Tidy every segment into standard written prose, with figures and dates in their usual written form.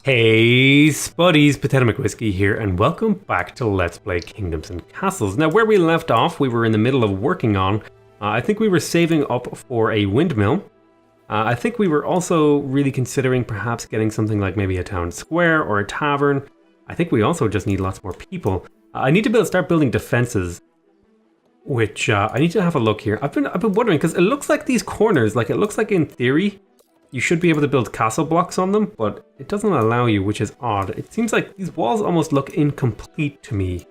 Hey spuddies, PotatoMcWhiskey here, and welcome back to Let's Play Kingdoms and Castles. Now, where we left off, we were in the middle of working on, I think we were saving up for a windmill. I think we were also really considering perhaps getting something like maybe a town square or a tavern. I think we also just need lots more people. I need to start building defenses, which I need to have a look here. I've been wondering, because it looks like these corners, it looks like in theory, you should be able to build castle blocks on them, but it doesn't allow you, which is odd. It seems like these walls almost look incomplete to me,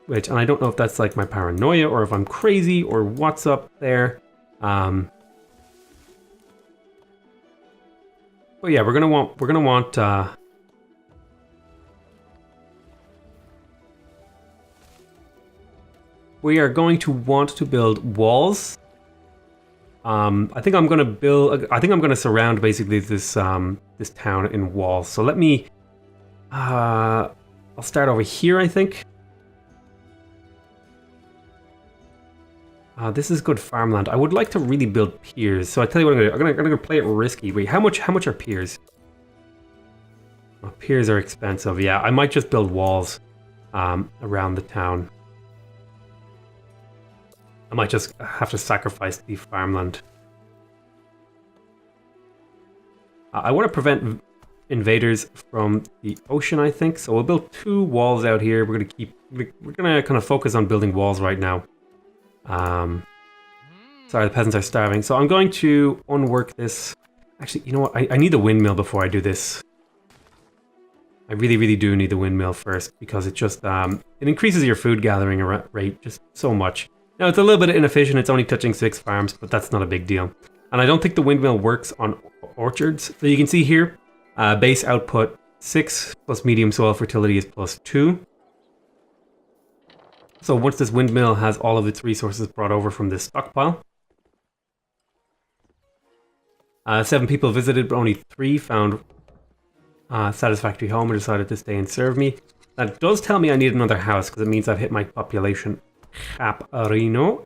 and I don't know if that's like my paranoia or if I'm crazy or what's up there. But yeah, we're gonna want we are going to want to build walls. I think I'm gonna surround basically this this town in walls. So let me I'll start over here, I think. This is good farmland. I would like to really build piers. So I tell you what I'm gonna play it risky. Wait, how much are piers? Oh, piers are expensive. Yeah, I might just build walls around the town. I might just have to sacrifice the farmland. I want to prevent invaders from the ocean, I think. So we'll build 2 walls out here. We're gonna kind of focus on building walls right now. Sorry, the peasants are starving. So I'm going to unwork this. Actually, you know what? I need the windmill before I do this. I really do need the windmill first, because it just it increases your food gathering rate just so much. Now, it's a little bit inefficient, it's only touching 6 farms, but that's not a big deal. And I don't think the windmill works on orchards. So you can see here, base output 6 plus medium soil fertility is +2. So once this windmill has all of its resources brought over from this stockpile. 7 people visited, but only 3 found satisfactory home and decided to stay and serve me. That does tell me I need another house, because it means I've hit my population cap areno.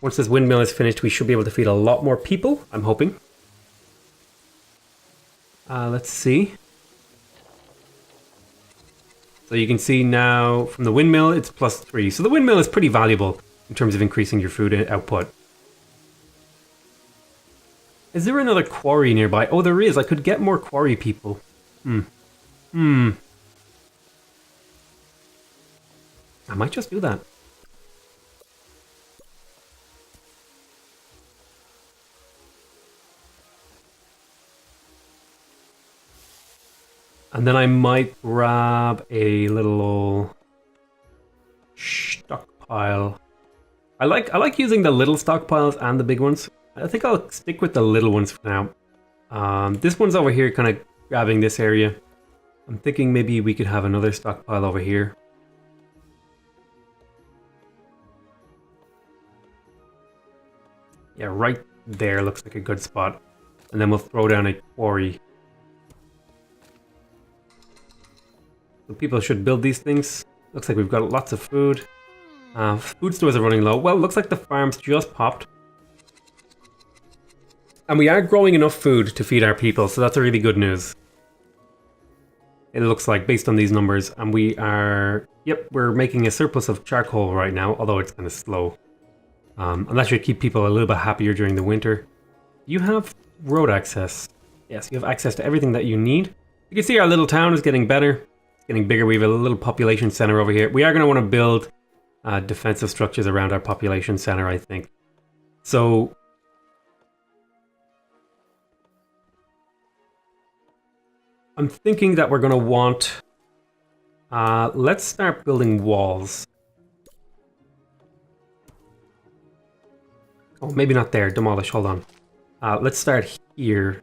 Once this windmill is finished, we should be able to feed a lot more people, I'm hoping. Let's see. So you can see now from the windmill, it's +3. So the windmill is pretty valuable in terms of increasing your food output. Is there another quarry nearby? Oh, there is. I could get more quarry people. I might just do that. And then I might grab a little stockpile. I like using the little stockpiles and the big ones. I think I'll stick with the little ones for now. This one's over here, kind of grabbing this area. I'm thinking maybe we could have another stockpile over here. Yeah, right there looks like a good spot. And then we'll throw down a quarry. So people should build these things. Looks like we've got lots of food. Food stores are running low. Well, looks like the farms just popped. And we are growing enough food to feed our people, so that's a really good news. It looks like, based on these numbers, and we are... Yep, we're making a surplus of charcoal right now, although it's kind of slow. And that should keep people a little bit happier during the winter. You have road access. Yes, you have access to everything that you need. You can see our little town is getting better. It's getting bigger. We have a little population center over here. We are going to want to build defensive structures around our population center, I think. So... I'm thinking that we're going to want... let's start building walls. Oh, maybe not there. Demolish. Hold on. Let's start here.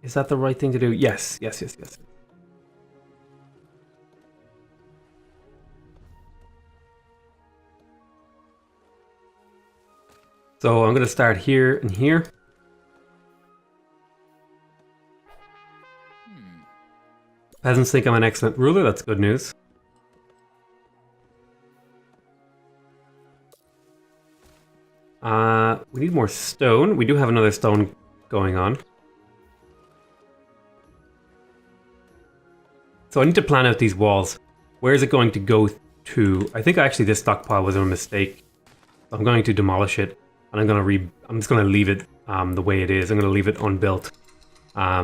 Is that the right thing to do? Yes. So I'm going to start here and here. Peasants think I'm an excellent ruler. That's good news. We need more stone. We do have another stone going on. So I need to plan out these walls. Where is it going to go to? I think actually this stockpile was a mistake. I'm going to demolish it, and I'm just going to leave it the way it is. I'm going to leave it unbuilt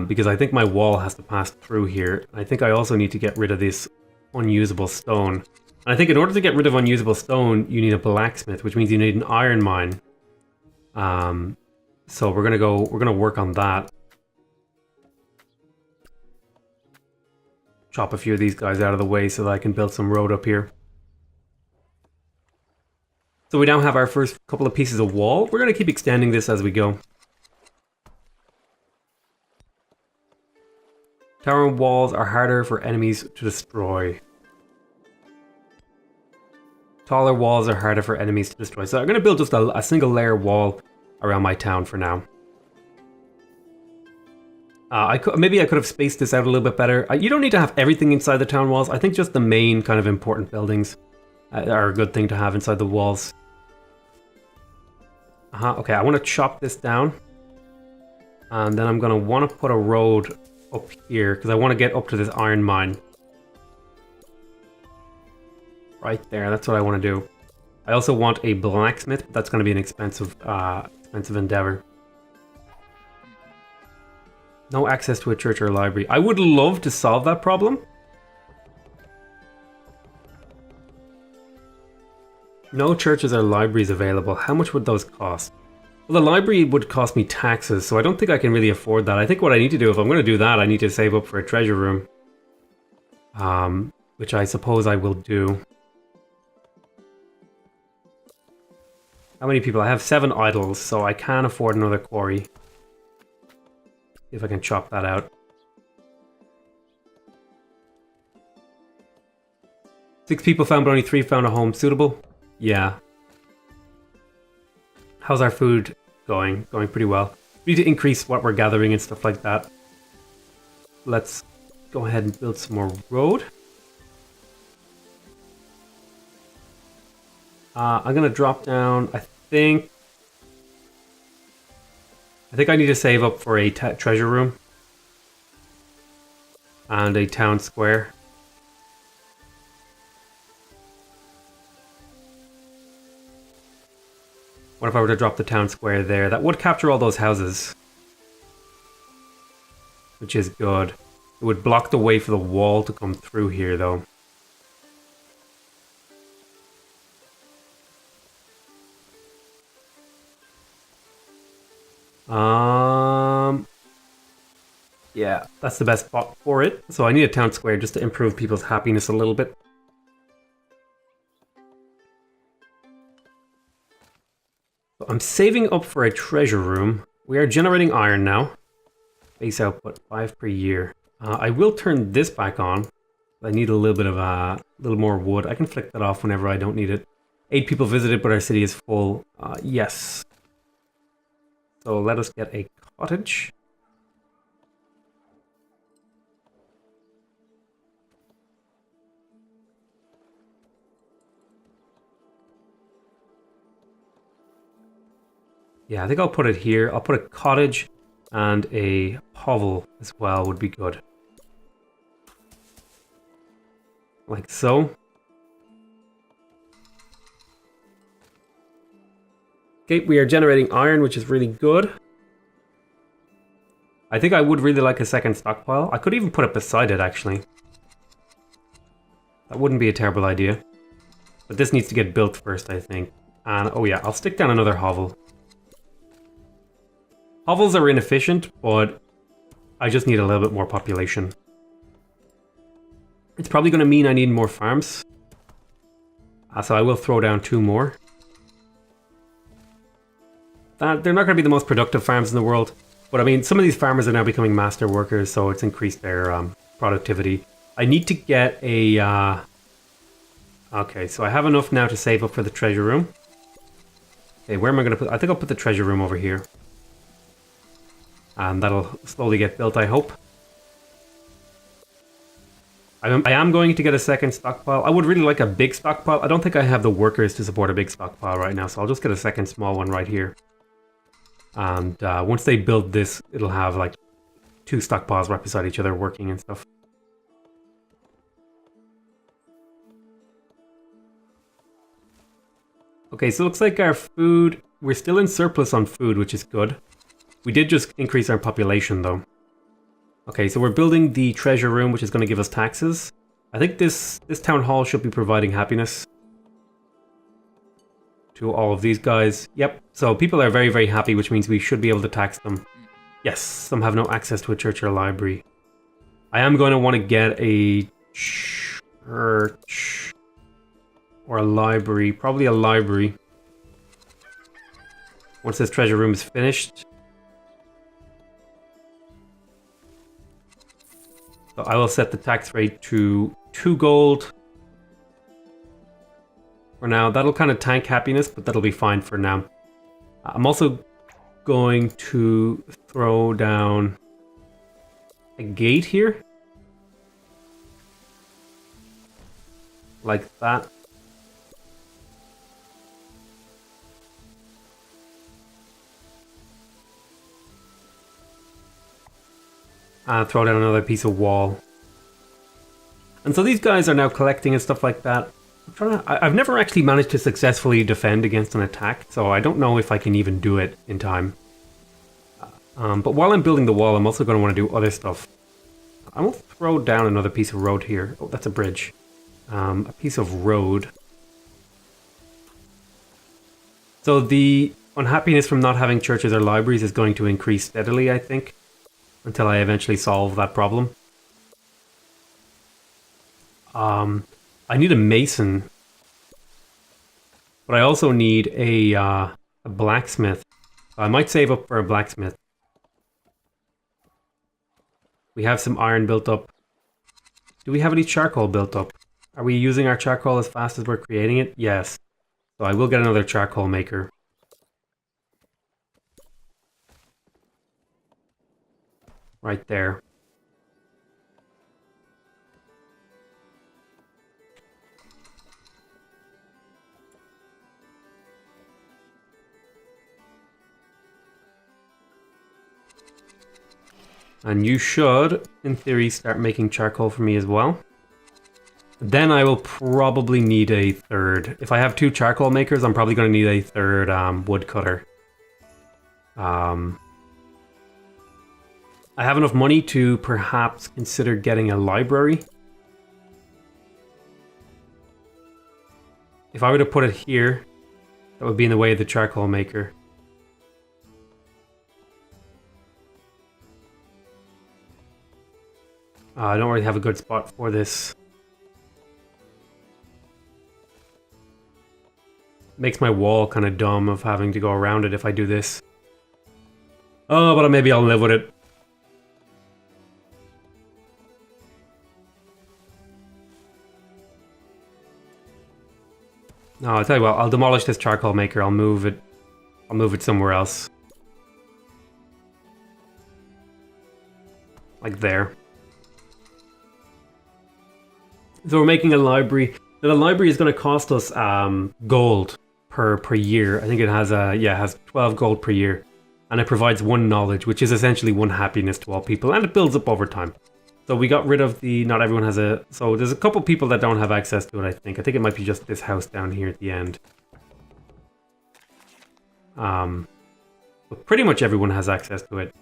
because I think my wall has to pass through here. I think I also need to get rid of this unusable stone. And I think in order to get rid of unusable stone, you need a blacksmith, which means you need an iron mine. So we're gonna work on that. Chop a few of these guys out of the way so that I can build some road up here. So we now have our first couple of pieces of wall. We're gonna keep extending this as we go. Tower walls are harder for enemies to destroy. Taller walls are harder for enemies to destroy. So I'm going to build just a single layer wall around my town for now. Maybe I could have spaced this out a little bit better. You don't need to have everything inside the town walls. I think just the main kind of important buildings are a good thing to have inside the walls. Okay, I want to chop this down. And then I'm going to want to put a road up here because I want to get up to this iron mine. Right there, that's what I want to do. I also want a blacksmith, but that's going to be an expensive endeavor. No access to a church or a library. I would love to solve that problem. No churches or libraries available. How much would those cost? Well, the library would cost me taxes, so I don't think I can really afford that. I think what I need to do, if I'm going to do that, I need to save up for a treasure room. Which I suppose I will do. How many people? I have 7 idols, so I can afford another quarry. See if I can chop that out. 6 people found, but only 3 found a home suitable. Yeah. How's our food going? Going pretty well. We need to increase what we're gathering and stuff like that. Let's go ahead and build some more road. I'm gonna drop down. I think I need to save up for a treasure room and a town square. What if I were to drop the town square there? That would capture all those houses, which is good. It would block the way for the wall to come through here, though. Yeah, that's the best spot for it. So I need a town square just to improve people's happiness a little bit. So I'm saving up for a treasure room. We are generating iron now. Base output 5 per year. I will turn this back on. I need a little bit of a little more wood. I can flick that off whenever I don't need it. 8 people visited, but our city is full. Yes. So let us get a cottage. Yeah, I think I'll put it here. I'll put a cottage and a hovel as well would be good. Like so. Okay, we are generating iron, which is really good. I think I would really like a second stockpile. I could even put it beside it, actually. That wouldn't be a terrible idea. But this needs to get built first, I think. And, oh yeah, I'll stick down another hovel. Hovels are inefficient, but I just need a little bit more population. It's probably going to mean I need more farms. So I will throw down 2 more. They're not going to be the most productive farms in the world. But I mean, some of these farmers are now becoming master workers, so it's increased their productivity. I need to get a... Okay, so I have enough now to save up for the treasure room. Okay, where am I going to put... I think I'll put the treasure room over here. And that'll slowly get built, I hope. I am going to get a second stockpile. I would really like a big stockpile. I don't think I have the workers to support a big stockpile right now, so I'll just get a second small one right here. And once they build this, it'll have like 2 stockpiles right beside each other working and stuff. Okay, so it looks like our food... We're still in surplus on food, which is good. We did just increase our population, though. Okay, so we're building the treasure room, which is going to give us taxes. I think this town hall should be providing happiness to all of these guys. Yep, so people are very, very happy, which means we should be able to tax them. Yes, some have no access to a church or a library. I am going to want to get a church or a library. Probably a library. Once this treasure room is finished. So I will set the tax rate to 2 gold. For now, that'll kind of tank happiness, but that'll be fine for now. I'm also going to throw down a gate here. Like that. Throw down another piece of wall. And so these guys are now collecting and stuff like that. I've never actually managed to successfully defend against an attack, so I don't know if I can even do it in time. But while I'm building the wall, I'm also going to want to do other stuff. I will throw down another piece of road here. Oh, that's a bridge. A piece of road. So the unhappiness from not having churches or libraries is going to increase steadily, I think. Until I eventually solve that problem. I need a mason. But I also need a blacksmith. I might save up for a blacksmith. We have some iron built up. Do we have any charcoal built up? Are we using our charcoal as fast as we're creating it? Yes. So I will get another charcoal maker. Right there. And you should, in theory, start making charcoal for me as well. Then I will probably need a third. If I have 2 charcoal makers, I'm probably going to need a third woodcutter. I have enough money to perhaps consider getting a library. If I were to put it here, that would be in the way of the charcoal maker. I don't really have a good spot for this. Makes my wall kind of dumb of having to go around it if I do this. Oh, but maybe I'll live with it. No, I'll tell you what, I'll demolish this charcoal maker, I'll move it somewhere else. Like there. So we're making a library. Now the library is going to cost us gold per year. I think it has it has 12 gold per year. And it provides 1 knowledge, which is essentially 1 happiness to all people, and it builds up over time. So we got rid of the, not everyone has a, so there's a couple people that don't have access to it, I think. I think it might be just this house down here at the end. But pretty much everyone has access to it.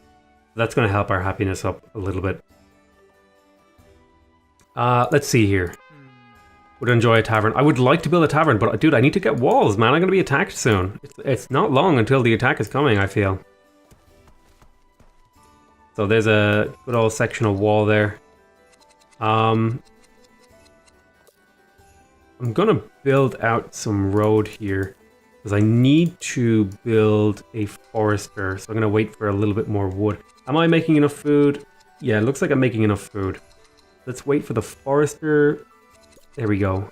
That's going to help our happiness up a little bit. Let's see here. Would enjoy a tavern. I would like to build a tavern, but dude, I need to get walls, man. I'm going to be attacked soon. It's not long until the attack is coming, I feel. So there's a good old sectional wall there. I'm gonna build out some road here because I need to build a forester. So I'm gonna wait for a little bit more wood. Am I making enough food? Yeah, it looks like I'm making enough food. Let's wait for the forester. There we go.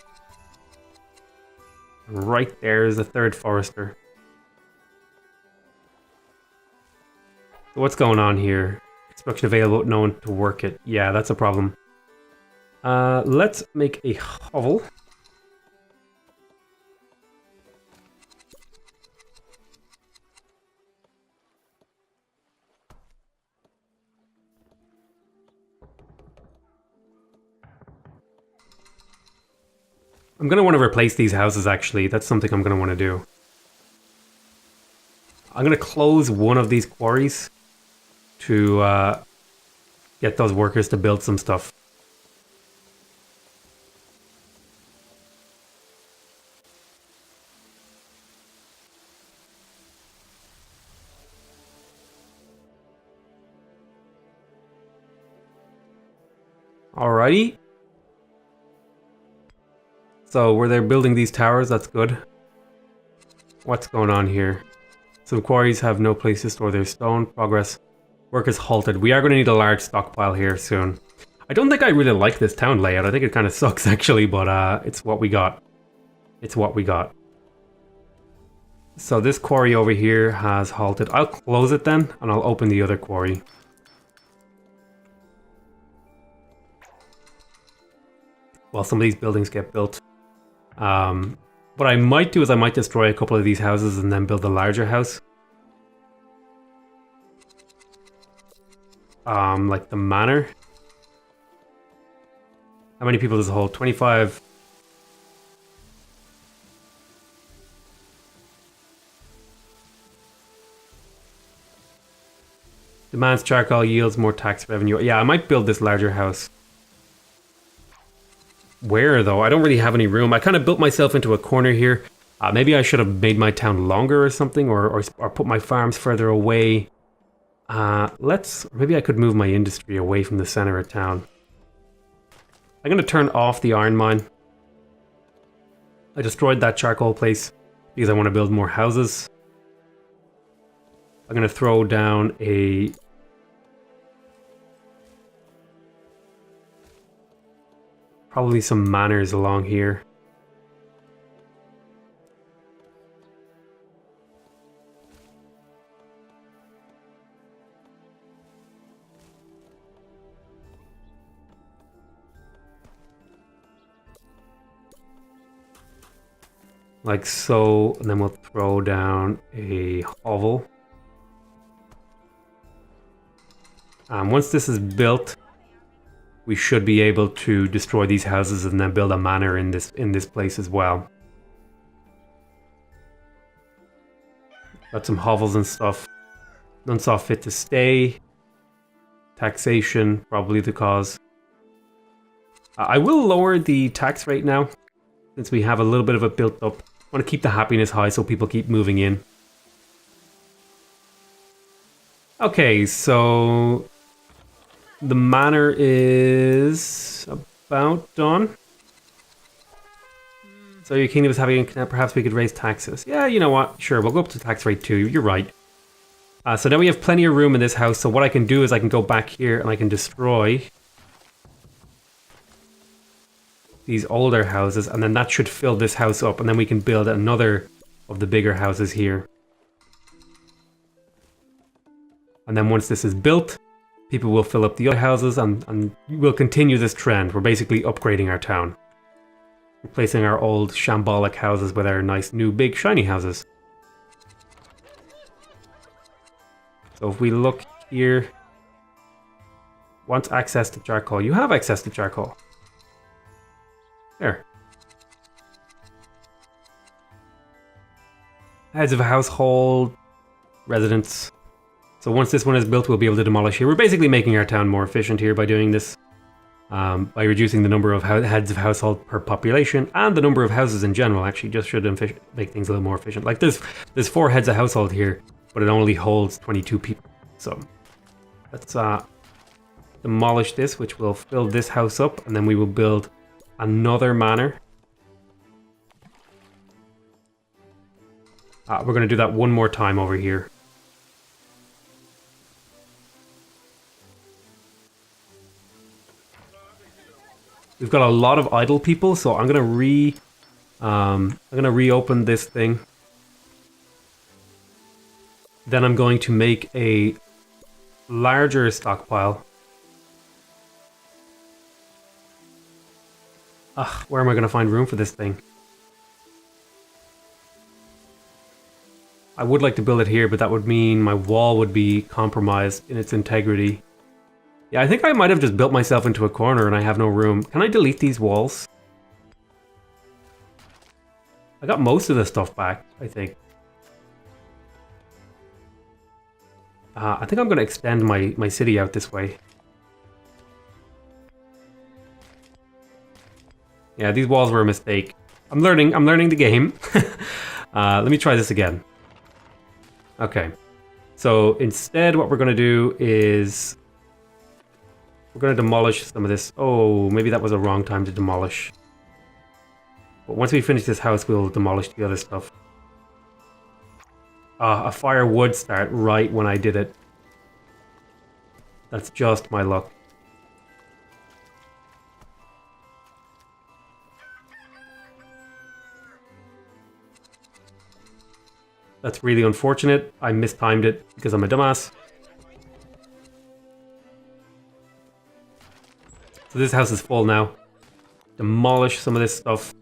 Right there is the 3rd forester. So what's going on here? Construction available, no one to work it. Yeah, that's a problem. Let's make a hovel. I'm going to want to replace these houses, actually. That's something I'm going to want to do. I'm going to close one of these quarries to get those workers to build some stuff. Alrighty. So where they're building these towers, that's good. What's going on here? Some quarries have no place to store their stone. Progress. Work is halted. We are going to need a large stockpile here soon. I don't think I really like this town layout. I think it kind of sucks actually, but it's what we got. It's what we got. So this quarry over here has halted. I'll close it then, and I'll open the other quarry. While some of these buildings get built. What I might do is I might destroy a couple of these houses and then build a larger house. Like the manor. How many people does it hold? 25. Demands charcoal, yields more tax revenue. Yeah, I might build this larger house. Where though? I don't really have any room. I kind of built myself into a corner here. Maybe I should have made my town longer or something, or put my farms further away. Maybe I could move my industry away from the center of town. I'm going to turn off the iron mine. I destroyed that charcoal place because I want to build more houses. I'm going to throw down a... probably some manors along here. Like so, and then we'll throw down a hovel. Once this is built, we should be able to destroy these houses and then build a manor in this place as well. Got some hovels and stuff. None saw fit to stay. Taxation, probably the cause. I will lower the tax rate now, since we have a little bit of it built up. I want to keep the happiness high so people keep moving in. Okay, so the manor is about done. So your kingdom is having, perhaps we could raise taxes. Yeah, you know what? Sure, we'll go up to tax rate 2. You're right. So now we have plenty of room in this house. So what I can do is I can go back here and I can destroy these older houses, and then that should fill this house up, and then we can build another of the bigger houses here. And then once this is built, people will fill up the other houses, and we'll continue this trend. We're basically upgrading our town. Replacing our old shambolic houses with our nice new big shiny houses. So if we look here, wants access to charcoal. You have access to charcoal. There. Heads of household, residents. So once this one is built, we'll be able to demolish here. We're basically making our town more efficient here by doing this. By reducing the number of heads of household per population, and the number of houses in general. Actually, just should make things a little more efficient. Like there's 4 heads of household here, but it only holds 22 people. So let's demolish this, which will fill this house up, and then we will build another manor. We're going to do that one more time over here. We've got a lot of idle people, so I'm gonna reopen this thing. Then I'm going to make a larger stockpile. Ugh, where am I going to find room for this thing? I would like to build it here, but that would mean my wall would be compromised in its integrity. Yeah, I think I might have just built myself into a corner and I have no room. Can I delete these walls? I got most of the stuff back, I think. I think I'm going to extend my city out this way. Yeah, these walls were a mistake. I'm learning the game. Let me try this again. Okay. So instead what we're going to do is we're going to demolish some of this. Oh, maybe that was a wrong time to demolish. But once we finish this house, we'll demolish the other stuff. A fire would start right when I did it. That's just my luck. That's really unfortunate. I mistimed it because I'm a dumbass. So this house is full now. Demolish some of this stuff.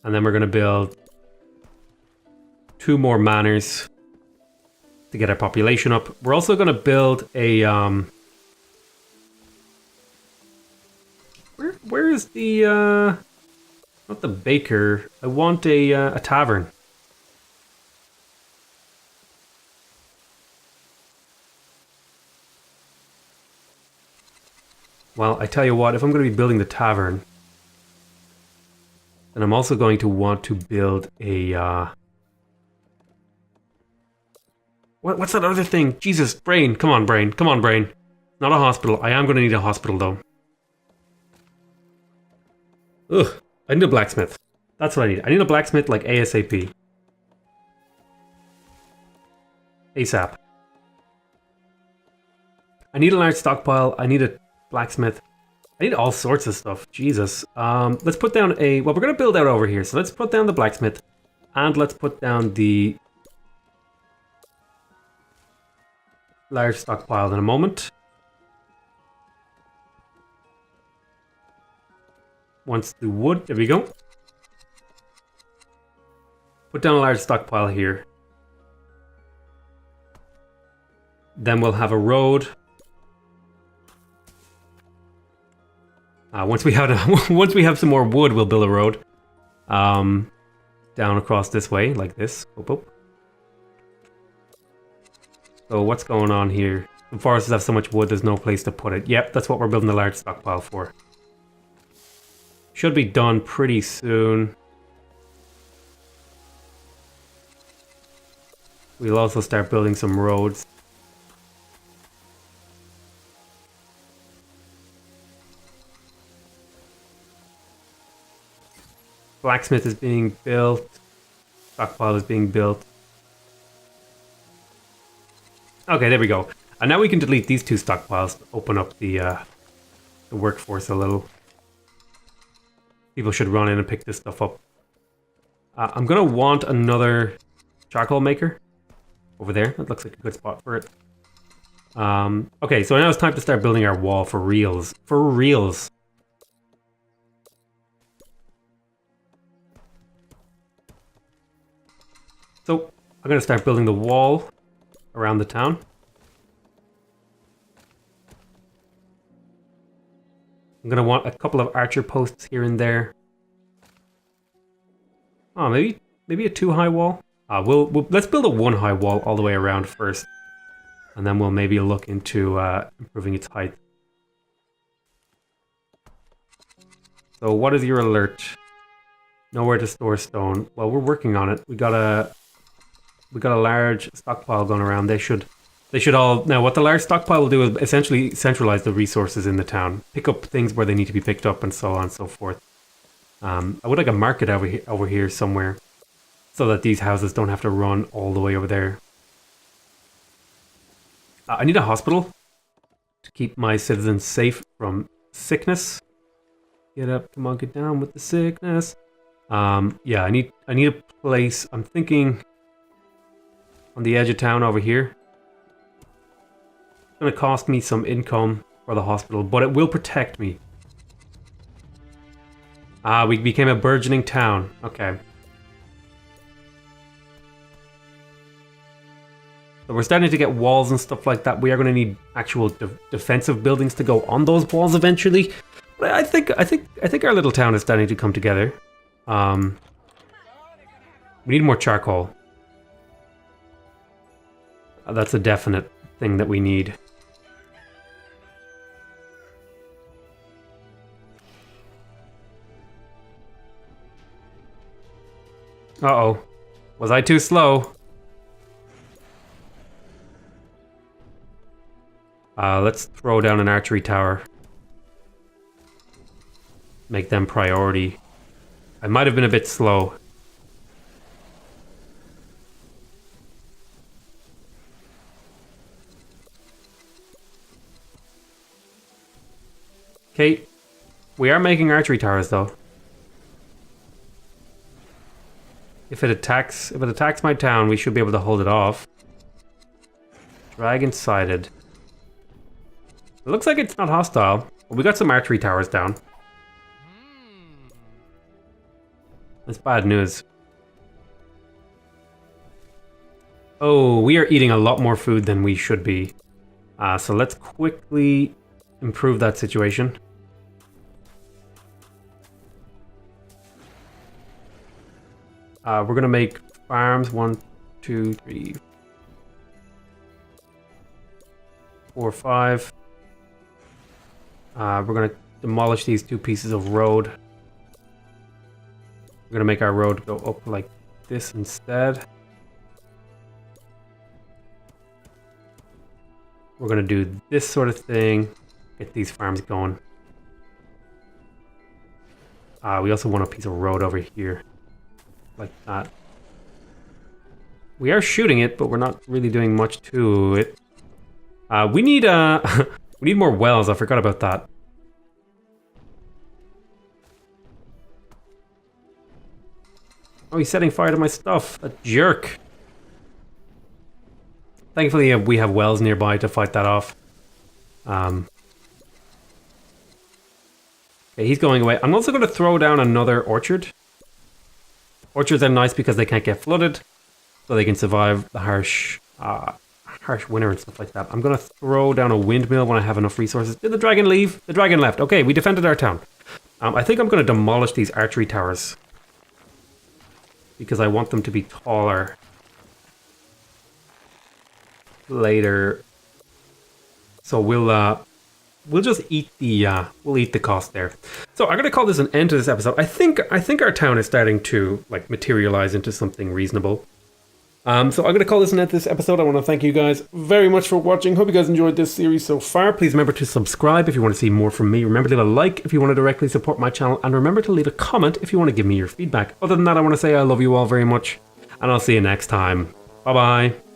And then we're going to build 2 more manors to get our population up. We're also going to build a... Where is the... not the baker. I want a tavern. Well, I tell you what, if I'm going to be building the tavern, then I'm also going to want to build a... What's that other thing? Jesus, brain. Come on, brain. Come on, brain. Not a hospital. I am going to need a hospital, though. Ugh. I need a blacksmith. That's what I need. I need a blacksmith like ASAP. ASAP. I need a large stockpile. I need a blacksmith. I need all sorts of stuff. Jesus. Let's put down a... Well, we're going to build out over here. So let's put down the blacksmith. And let's put down the... large stockpile in a moment. Wants the wood. There we go. Put down a large stockpile here. Then we'll have a road. Once we have some more wood, we'll build a road. Down across this way, like this. Oop, oop. So what's going on here? The forests have so much wood, there's no place to put it. Yep, that's what we're building the large stockpile for. Should be done pretty soon. We'll also start building some roads. Blacksmith is being built. Stockpile is being built. Okay, there we go. And now we can delete these 2 stockpiles to open up the workforce a little. People should run in and pick this stuff up. I'm going to want another charcoal maker over there. That looks like a good spot for it. Okay, so now it's time to start building our wall for reals. For reals. So I'm going to start building the wall around the town. I'm going to want a couple of archer posts here and there. Oh, maybe a 2 high wall. Let's build a 1 high wall all the way around first. And then we'll maybe look into improving its height. So what is your alert? Nowhere to store stone. Well, we're working on it. We got a large stockpile going around. They should all... Now, what the large stockpile will do is essentially centralize the resources in the town. Pick up things where they need to be picked up and so on and so forth. I would like a market over here somewhere. So that these houses don't have to run all the way over there. I need a hospital. To keep my citizens safe from sickness. Get up, come on, get down with the sickness. Yeah, I need a place. I'm thinking... on the edge of town over here. It's going to cost me some income for the hospital, but it will protect me. Ah, we became a burgeoning town. Okay. So we're starting to get walls and stuff like that. We are going to need actual defensive buildings to go on those walls eventually. But I think our little town is starting to come together. We need more charcoal. That's a definite thing that we need. Uh-oh. Was I too slow? Let's throw down an archery tower. Make them priority. I might have been a bit slow. Okay, we are making archery towers though. If it attacks my town, we should be able to hold it off. Dragon sighted. It looks like it's not hostile. We got some archery towers down. That's bad news. Oh, we are eating a lot more food than we should be. So let's quickly improve that situation. We're gonna make farms 1, 2, 3, 4, 5. We're gonna demolish these 2 pieces of road. We're gonna make our road go up like this instead. We're gonna do this sort of thing, get these farms going. We also want a piece of road over here. Like that. We are shooting it, but we're not really doing much to it. We need we need more wells. I forgot about that. Oh, he's setting fire to my stuff. A jerk. Thankfully, we have wells nearby to fight that off. Okay, he's going away. I'm also going to throw down another orchard. Orchards are nice because they can't get flooded, so they can survive the harsh winter and stuff like that. I'm going to throw down a windmill when I have enough resources. Did the dragon leave? The dragon left. Okay, we defended our town. I think I'm going to demolish these archery towers because I want them to be taller later. So we'll just eat the cost there. So I'm gonna call this an end to this episode. I think our town is starting to like materialize into something reasonable. So I'm gonna call this an end to this episode. I want to thank you guys very much for watching. Hope you guys enjoyed this series so far. Please remember to subscribe if you want to see more from me. Remember to leave a like if you want to directly support my channel, and remember to leave a comment if you want to give me your feedback. Other than that, I want to say I love you all very much, and I'll see you next time. Bye bye.